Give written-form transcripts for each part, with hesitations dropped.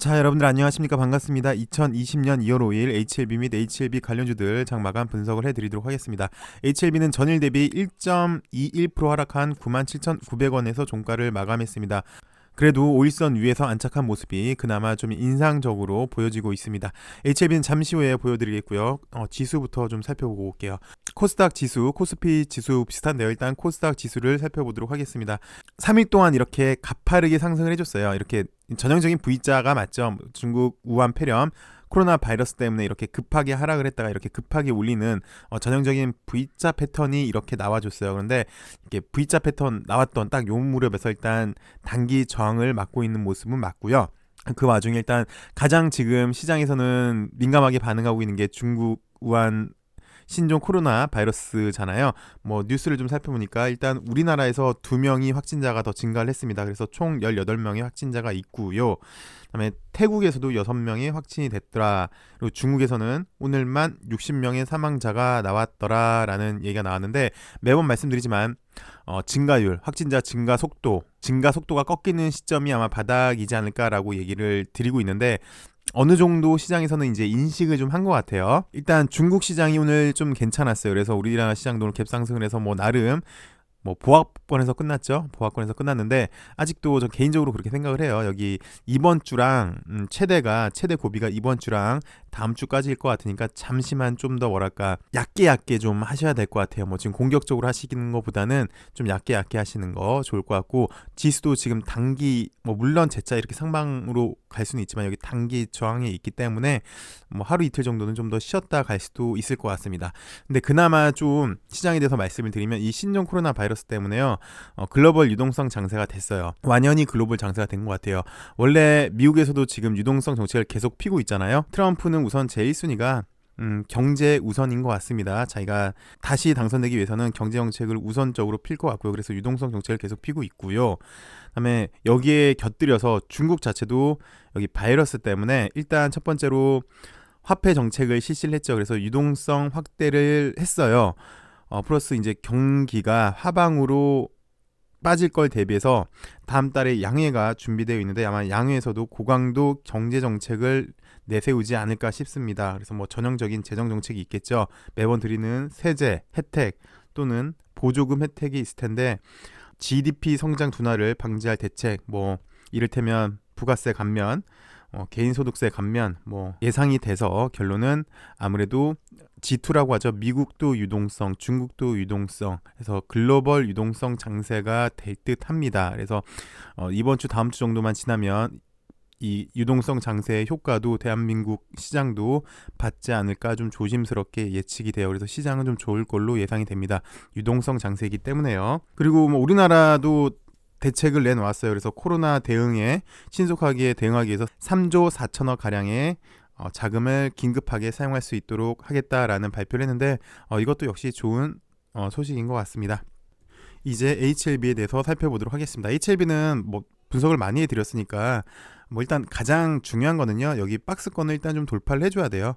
자, 여러분들 안녕하십니까? 반갑습니다. 2020년 2월 5일 HLB 및 HLB 관련주들 장마감 분석을 해드리도록 하겠습니다. HLB는 전일 대비 1.21% 하락한 97,900원에서 종가를 마감했습니다. 그래도 5일선 위에서 안착한 모습이 그나마 좀 인상적으로 보여지고 있습니다. HLB는 잠시 후에 보여드리겠고요. 지수부터 좀 살펴보고 올게요. 코스닥 지수, 코스피 지수 비슷한데요. 일단 코스닥 지수를 살펴보도록 하겠습니다. 3일 동안 이렇게 가파르게 상승을 해줬어요. 이렇게 전형적인 V자가 맞죠. 중국 우한 폐렴 코로나 바이러스 때문에 이렇게 급하게 하락을 했다가 이렇게 급하게 올리는 전형적인 V자 패턴이 이렇게 나와줬어요. 그런데 이렇게 V자 패턴 나왔던 딱 요 무렵에서 일단 단기 저항을 맞고 있는 모습은 맞고요. 그 와중에 일단 가장 지금 시장에서는 민감하게 반응하고 있는 게 중국 우한 신종 코로나 바이러스잖아요. 뉴스를 좀 살펴보니까 일단 우리나라에서 2명이 확진자가 더 증가를 했습니다. 그래서 총 18명의 확진자가 있고요. 그다음에 태국에서도 6명이 확진이 됐더라. 그리고 중국에서는 오늘만 60명의 사망자가 나왔더라라는 얘기가 나왔는데, 매번 말씀드리지만 증가율, 확진자 증가 속도가 꺾이는 시점이 아마 바닥이지 않을까라고 얘기를 드리고 있는데, 어느 정도 시장에서는 이제 인식을 좀 한 것 같아요. 일단 중국 시장이 오늘 좀 괜찮았어요. 그래서 우리나라 시장도 오늘 갭상승을 해서 나름 보합권에서 끝났죠. 보합권에서 끝났는데 아직도 저 개인적으로 그렇게 생각을 해요. 여기 이번 주랑 최대 고비가 이번 주랑 다음 주까지일 것 같으니까 잠시만 좀 더 얕게 좀 하셔야 될 것 같아요. 지금 공격적으로 하시는 것보다는 좀 얕게 하시는 거 좋을 것 같고, 지수도 지금 단기 물론 제자 이렇게 상방으로 갈 수는 있지만 여기 단기 저항에 있기 때문에 하루 이틀 정도는 좀 더 쉬었다 갈 수도 있을 것 같습니다. 근데 그나마 좀 시장에 대해서 말씀을 드리면 이 신종 코로나 바이러스 때문에요, 글로벌 유동성 장세가 됐어요. 완연히 글로벌 장세가 된 것 같아요. 원래 미국에서도 지금 유동성 정책을 계속 피고 있잖아요. 트럼프는 우선 제1순위가 경제 우선인 것 같습니다. 자기가 다시 당선되기 위해서는 경제 정책을 우선적으로 필 것 같고요. 그래서 유동성 정책을 계속 피고 있고요. 그다음에 여기에 곁들여서 중국 자체도 여기 바이러스 때문에 일단 첫 번째로 화폐 정책을 실시를 했죠. 그래서 유동성 확대를 했어요. 플러스 이제 경기가 하방으로 빠질 걸 대비해서 다음 달에 양회가 준비되어 있는데 아마 양회에서도 고강도 경제 정책을 내세우지 않을까 싶습니다. 그래서 전형적인 재정 정책이 있겠죠. 매번 드리는 세제 혜택 또는 보조금 혜택이 있을 텐데, GDP 성장 둔화를 방지할 대책, 이를테면 부가세 감면, 개인소득세 감면 예상이 돼서 결론은 아무래도 G2라고 하죠. 미국도 유동성, 중국도 유동성 해서 글로벌 유동성 장세가 될 듯 합니다. 그래서 이번 주 다음 주 정도만 지나면 이 유동성 장세의 효과도 대한민국 시장도 받지 않을까 좀 조심스럽게 예측이 돼요. 그래서 시장은 좀 좋을 걸로 예상이 됩니다. 유동성 장세이기 때문에요. 그리고 우리나라도 대책을 내놓았어요. 그래서 코로나 대응에 신속하게 대응하기 위해서 3조 4천억 가량의 자금을 긴급하게 사용할 수 있도록 하겠다라는 발표를 했는데, 이것도 역시 좋은 소식인 것 같습니다. 이제 HLB에 대해서 살펴보도록 하겠습니다. HLB는 분석을 많이 해드렸으니까 일단 가장 중요한 거는요, 여기 박스권을 일단 좀 돌파를 해줘야 돼요.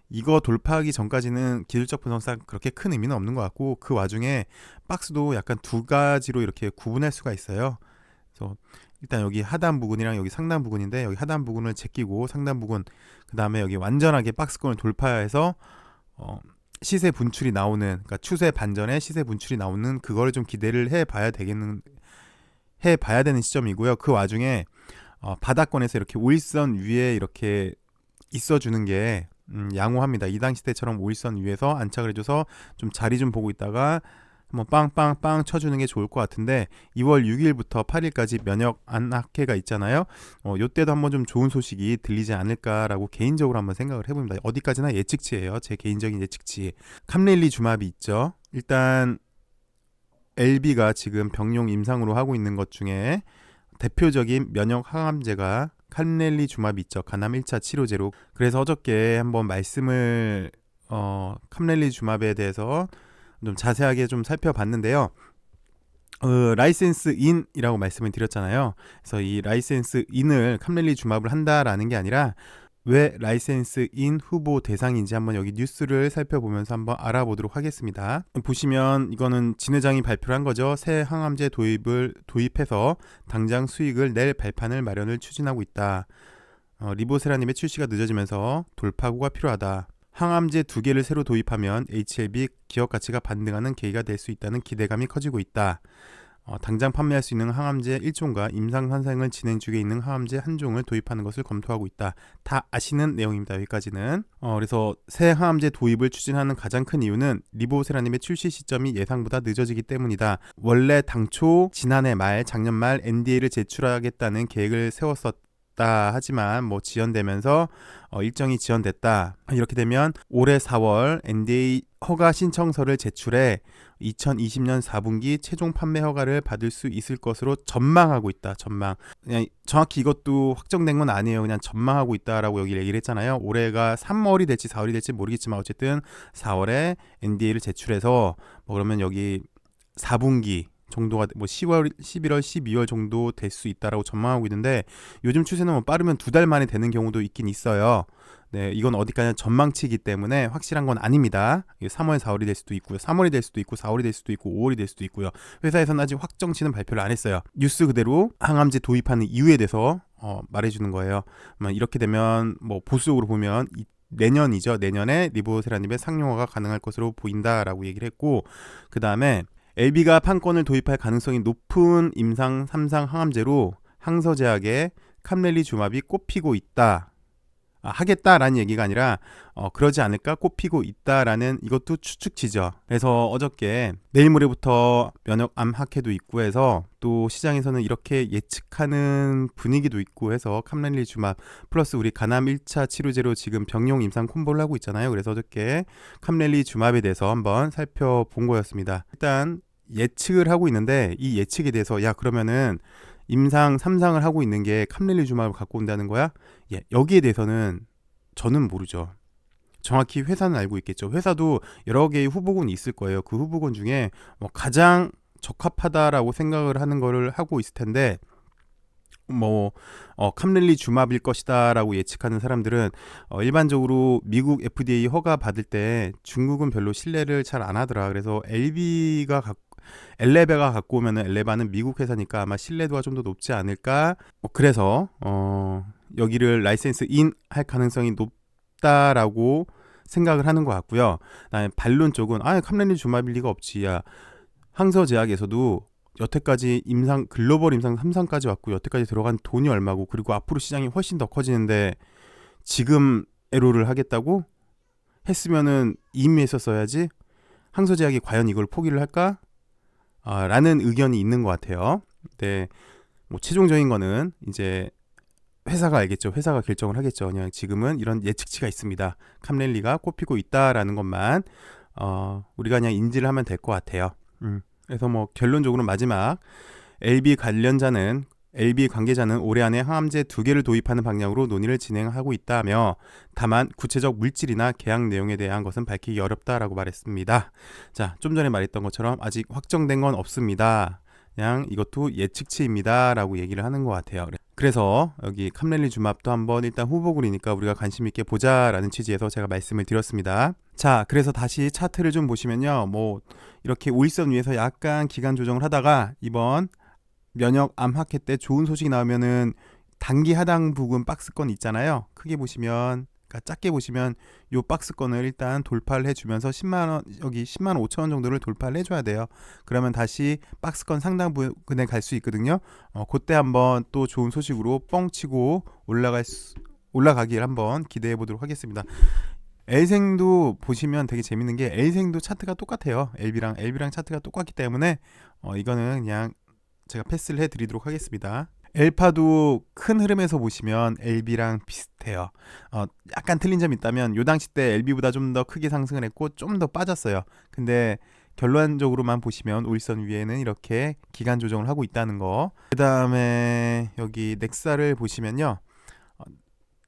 이거 돌파하기 전까지는 기술적 분석상 그렇게 큰 의미는 없는 것 같고, 그 와중에 박스도 약간 두 가지로 이렇게 구분할 수가 있어요. 그래서 일단 여기 하단 부분이랑 여기 상단 부분인데, 여기 하단 부분을 제끼고 상단 부분, 그 다음에 여기 완전하게 박스권을 돌파해서 시세 분출이 나오는, 그러니까 추세 반전에 시세 분출이 나오는 그거를 좀 기대를 해봐야 되는 시점이고요. 그 와중에 바닥권에서 이렇게 5일선 위에 이렇게 있어주는 게 양호합니다. 이 당시 때처럼 5일선 위에서 안착을 해줘서 좀 자리 좀 보고 있다가 한번 빵빵빵 쳐주는 게 좋을 것 같은데, 2월 6일부터 8일까지 면역 안학회가 있잖아요. 요때도 한번 좀 좋은 소식이 들리지 않을까라고 개인적으로 한번 생각을 해봅니다. 어디까지나 예측치예요. 제 개인적인 예측치. 캄렐리 주마비 있죠. 일단 LB가 지금 병용 임상으로 하고 있는 것 중에 대표적인 면역 항암제가 캄렐리 주마비 있죠. 간암 1차 치료제로. 그래서 어저께 한번 말씀을 캄렐리 주마비에 대해서 좀 자세하게 좀 살펴봤는데요. 라이센스 인이라고 말씀을 드렸잖아요. 그래서 이 라이센스 인을 캄렐리 주마비를 한다라는 게 아니라 왜 라이센스 인 후보 대상인지 한번 여기 뉴스를 살펴보면서 한번 알아보도록 하겠습니다. 보시면 이거는 진 회장이 발표를 한 거죠. 새 항암제 도입해서 당장 수익을 낼 발판을 마련을 추진하고 있다. 리보세라닙의 출시가 늦어지면서 돌파구가 필요하다. 항암제 2개를 새로 도입하면 HLB 기업 가치가 반등하는 계기가 될 수 있다는 기대감이 커지고 있다. 당장 판매할 수 있는 항암제 1종과 임상 환상을 진행 중에 있는 항암제 1종을 도입하는 것을 검토하고 있다. 다 아시는 내용입니다. 여기까지는. 그래서 새 항암제 도입을 추진하는 가장 큰 이유는 리보세라님의 출시 시점이 예상보다 늦어지기 때문이다. 원래 당초 지난해 말, 작년 말 NDA를 제출하겠다는 계획을 세웠었다. 하지만 지연되면서 일정이 지연됐다. 이렇게 되면 올해 4월 NDA 허가 신청서를 제출해 2020년 4분기 최종 판매 허가를 받을 수 있을 것으로 전망하고 있다. 전망. 그냥 정확히 이것도 확정된 건 아니에요. 그냥 전망하고 있다라고 여기 얘기를 했잖아요. 올해가 3월이 될지 4월이 될지 모르겠지만 어쨌든 4월에 NDA를 제출해서 그러면 여기 4분기 정도가 10월, 11월, 12월 정도 될 수 있다라고 전망하고 있는데 요즘 추세는 빠르면 2달 만에 되는 경우도 있긴 있어요. 네, 이건 어디까지나 전망치이기 때문에 확실한 건 아닙니다. 3월, 4월이 될 수도 있고요. 3월이 될 수도 있고 4월이 될 수도 있고 5월이 될 수도 있고요. 회사에서는 아직 확정치는 발표를 안 했어요. 뉴스 그대로 항암제 도입하는 이유에 대해서 말해주는 거예요. 이렇게 되면 보수적으로 보면 내년이죠. 내년에 리보세라닙의 상용화가 가능할 것으로 보인다라고 얘기를 했고 그 다음에 LB가 판권을 도입할 가능성이 높은 임상 3상 항암제로 항서제약의 캄렐리주맙이 꼽히고 있다. 하겠다라는 얘기가 아니라 그러지 않을까 꼽히고 있다라는 이것도 추측치죠. 그래서 어저께 내일 모레부터 면역암 학회도 있고 해서 또 시장에서는 이렇게 예측하는 분위기도 있고 해서 캄렐리주맙 플러스 우리 간암 1차 치료제로 지금 병용 임상 콤보를 하고 있잖아요. 그래서 어저께 캄렐리주맙에 대해서 한번 살펴본 거였습니다. 일단 예측을 하고 있는데 이 예측에 대해서 그러면은 임상 3상을 하고 있는 게 캄렐리주맙을 갖고 온다는 거야? 여기에 대해서는 저는 모르죠. 정확히 회사는 알고 있겠죠. 회사도 여러 개의 후보군이 있을 거예요. 그 후보군 중에 가장 적합하다라고 생각을 하는 거를 하고 있을 텐데 캄렐리주맙일 것이다라고 예측하는 사람들은 일반적으로 미국 FDA 허가 받을 때 중국은 별로 신뢰를 잘 안 하더라. 그래서 엘레베가 갖고 오면은 엘레바는 미국 회사니까 아마 신뢰도가 좀 더 높지 않을까. 그래서 여기를 라이센스 인 할 가능성이 높다라고 생각을 하는 것 같고요. 그다음에 반론 쪽은 캄렐리주맙일 리가 없지. 항서제약에서도 여태까지 글로벌 임상 3상까지 왔고 여태까지 들어간 돈이 얼마고 그리고 앞으로 시장이 훨씬 더 커지는데 지금 에로를 하겠다고? 했으면은 이미 했었어야지. 항서제약이 과연 이걸 포기를 할까? 라는 의견이 있는 것 같아요. 네, 최종적인 거는 이제 회사가 알겠죠. 회사가 결정을 하겠죠. 그냥 지금은 이런 예측치가 있습니다. 캄렐리가 꼽히고 있다라는 것만 우리가 그냥 인지를 하면 될 것 같아요. 그래서 결론적으로 마지막 LB 관계자는 올해 안에 항암제 2개를 도입하는 방향으로 논의를 진행하고 있다며 다만 구체적 물질이나 계약 내용에 대한 것은 밝히기 어렵다라고 말했습니다. 자, 좀 전에 말했던 것처럼 아직 확정된 건 없습니다. 그냥 이것도 예측치입니다 라고 얘기를 하는 것 같아요. 그래서 여기 캄렐리주맙도 한번 일단 후보군이니까 우리가 관심 있게 보자라는 취지에서 제가 말씀을 드렸습니다. 자, 그래서 다시 차트를 좀 보시면요, 이렇게 5일선 위에서 약간 기간 조정을 하다가 이번 면역암 학회 때 좋은 소식이 나오면은 단기 하단 부분 박스권 있잖아요. 크게 보시면, 작게 보시면 요 박스권을 일단 돌파를 해주면서 10만원, 여기 10만 5천 원 정도를 돌파를 해줘야 돼요. 그러면 다시 박스권 상당 부분에 갈 수 있거든요. 그때 한번 또 좋은 소식으로 뻥 치고 올라가길 한번 기대해 보도록 하겠습니다. 엘생도 보시면 되게 재밌는 게 엘생도 차트가 똑같아요. LB랑 차트가 똑같기 때문에 이거는 그냥 제가 패스를 해드리도록 하겠습니다. 엘파도 큰 흐름에서 보시면 LB랑 비슷해요. 약간 틀린 점이 있다면 요 당시 때 LB보다 좀 더 크게 상승을 했고 좀 더 빠졌어요. 근데 결론적으로만 보시면 5일선 위에는 이렇게 기간 조정을 하고 있다는 거. 그 다음에 여기 넥사를 보시면요,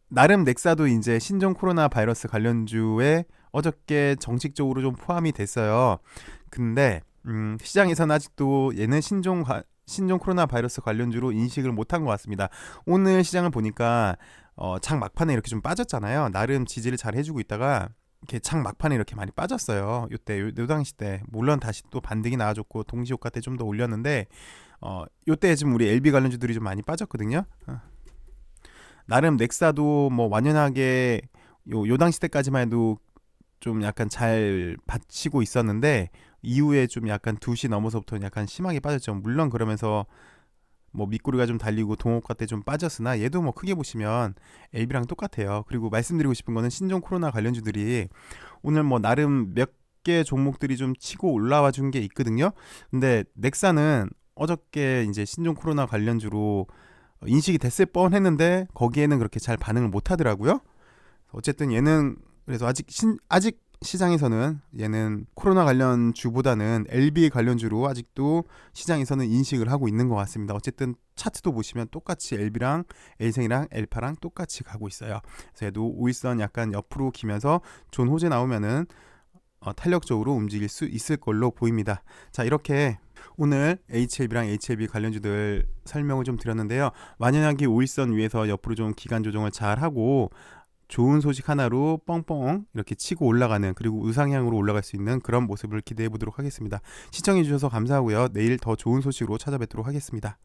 나름 넥사도 이제 신종 코로나 바이러스 관련주에 어저께 정식적으로 좀 포함이 됐어요. 근데 시장에서는 아직도 얘는 신종 코로나 바이러스 관련주로 인식을 못한 것 같습니다. 오늘 시장을 보니까 장 막판에 이렇게 좀 빠졌잖아요. 나름 지지를 잘 해주고 있다가 이렇게 장 막판에 이렇게 많이 빠졌어요. 요 당시 때 물론 다시 또 반등이 나와줬고 동시효과 때 좀 더 올렸는데 요때 지금 우리 LB 관련주들이 좀 많이 빠졌거든요. 나름 넥사도 뭐 완연하게 요 당시 때까지만 해도 좀 약간 잘 받치고 있었는데 이후에 좀 약간 2시 넘어서부터는 약간 심하게 빠졌죠. 물론 그러면서 뭐 밑구리가 좀 달리고 동호가 때 좀 빠졌으나 얘도 뭐 크게 보시면 LB랑 똑같아요. 그리고 말씀드리고 싶은 거는 신종 코로나 관련주들이 오늘 뭐 나름 몇 개 종목들이 좀 치고 올라와 준 게 있거든요. 근데 넥사는 어저께 이제 신종 코로나 관련주로 인식이 됐을 뻔했는데 거기에는 그렇게 잘 반응을 못 하더라고요. 어쨌든 얘는 그래서 아직 시장에서는 얘는 코로나 관련 주보다는 LB 관련주로 아직도 시장에서는 인식을 하고 있는 것 같습니다. 어쨌든 차트도 보시면 똑같이 LB랑 L생이랑 L파랑 똑같이 가고 있어요. 그래서 얘도 5일선 약간 옆으로 기면서 존 호재 나오면은 탄력적으로 움직일 수 있을 걸로 보입니다. 자, 이렇게 오늘 HLB랑 HLB 관련주들 설명을 좀 드렸는데요. 만연하게 5일선 위에서 옆으로 좀 기간 조정을 잘 하고 좋은 소식 하나로 뻥뻥 이렇게 치고 올라가는, 그리고 우상향으로 올라갈 수 있는 그런 모습을 기대해 보도록 하겠습니다. 시청해 주셔서 감사하고요. 내일 더 좋은 소식으로 찾아뵙도록 하겠습니다.